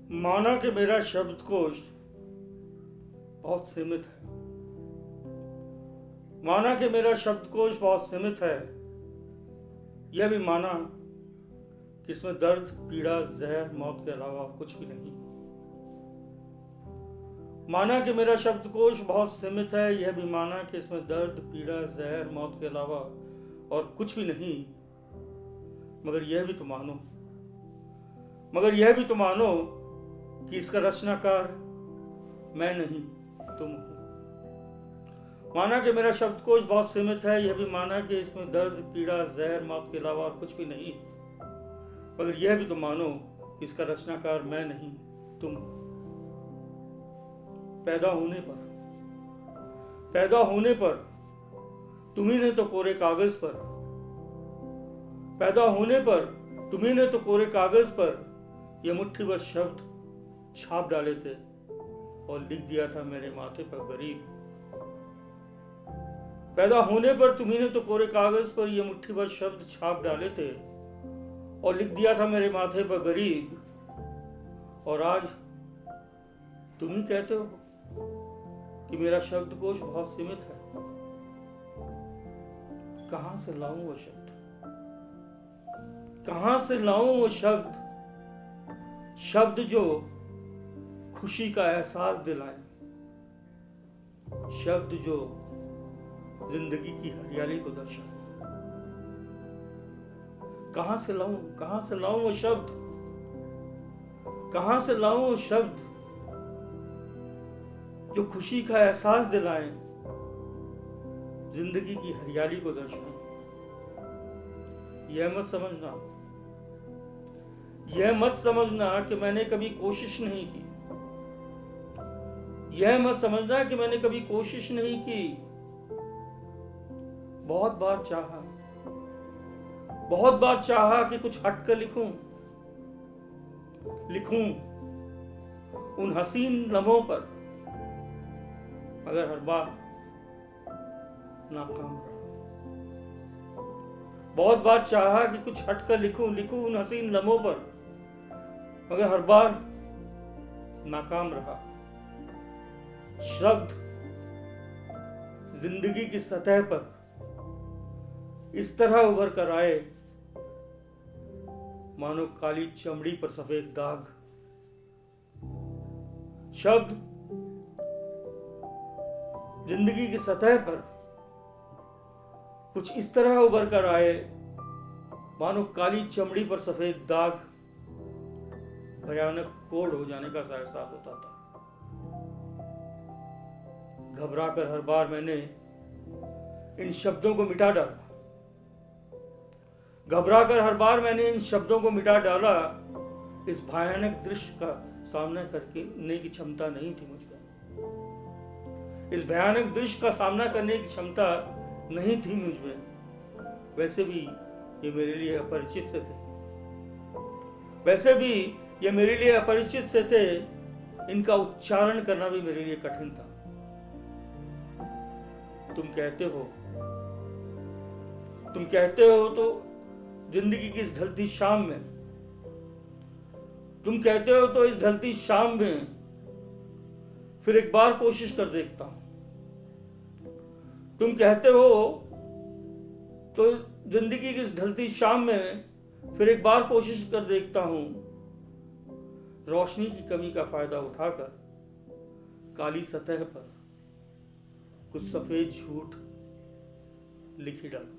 माना कि मेरा शब्दकोश बहुत सीमित है। माना कि मेरा शब्दकोश बहुत सीमित है। यह भी माना कि इसमें दर्द, पीड़ा, जहर, मौत के अलावा कुछ भी नहीं। माना कि मेरा शब्दकोश बहुत सीमित है। यह भी माना कि इसमें दर्द, पीड़ा, जहर, मौत के अलावा और कुछ भी नहीं। मगर यह भी तो मानो कि इसका रचनाकार मैं नहीं, तुम हो। माना कि मेरा शब्दकोश बहुत सीमित है। यह भी माना कि इसमें दर्द, पीड़ा, जहर, मौत के अलावा और कुछ भी नहीं। मगर यह भी तो मानो कि इसका रचनाकार मैं नहीं, तुम हो। पैदा होने पर तुम्ही ने तो कोरे कागज पर, पैदा होने पर तुम्ही ने तो कोरे कागज पर यह मुट्ठी भर शब्द छाप डाले थे और लिख दिया था मेरे माथे पर गरीब। पैदा होने पर तुम्ही ने तो कोरे कागज पर यह मुट्ठी भर शब्द छाप डाले थे और लिख दिया था मेरे माथे पर गरीब। और आज तुम ही कहते हो कि मेरा शब्दकोश बहुत सीमित है। कहां से लाऊं वो शब्द? कहां से लाऊं वो शब्द? शब्द जो खुशी का एहसास दिलाए, शब्द जो जिंदगी की हरियाली को दर्शाए। कहां से लाऊं वो शब्द? कहां से लाऊं वो शब्द जो खुशी का एहसास दिलाए, जिंदगी की हरियाली को दर्शाए। यह मत समझना कि मैंने कभी कोशिश नहीं की। यह मत समझना कि मैंने कभी कोशिश नहीं की। बहुत बार चाहा कि कुछ हटकर लिखूं उन हसीन लम्हों पर, मगर हर बार नाकाम रहा। बहुत बार चाहा कि कुछ हटकर लिखूं उन हसीन लम्हों पर, मगर हर बार नाकाम रहा। शब्द जिंदगी की सतह पर इस तरह उभर कर आए मानो काली चमड़ी पर सफेद दाग। शब्द जिंदगी की सतह पर कुछ इस तरह उभर कर आए मानो काली चमड़ी पर सफेद दाग। भयानक कोढ़ हो जाने का एहसास होता था। घबराकर हर बार मैंने इन शब्दों को मिटा डाला। इस भयानक दृश्य का सामना करने की क्षमता नहीं थी मुझ में। इस भयानक दृश्य का सामना करने की क्षमता नहीं थी मुझ में। वैसे भी ये मेरे लिए अपरिचित से थे। इनका उच्चारण करना भी मेरे लिए कठिन था। तुम कहते हो तो जिंदगी की इस ढलती शाम में, तुम कहते हो तो इस ढलती शाम में फिर एक बार कोशिश कर देखता हूं। तुम कहते हो तो जिंदगी की इस ढलती शाम में फिर एक बार कोशिश कर देखता हूं। रोशनी की कमी का फायदा उठाकर काली सतह पर कुछ सफेद झूठ लिख ही डालूं।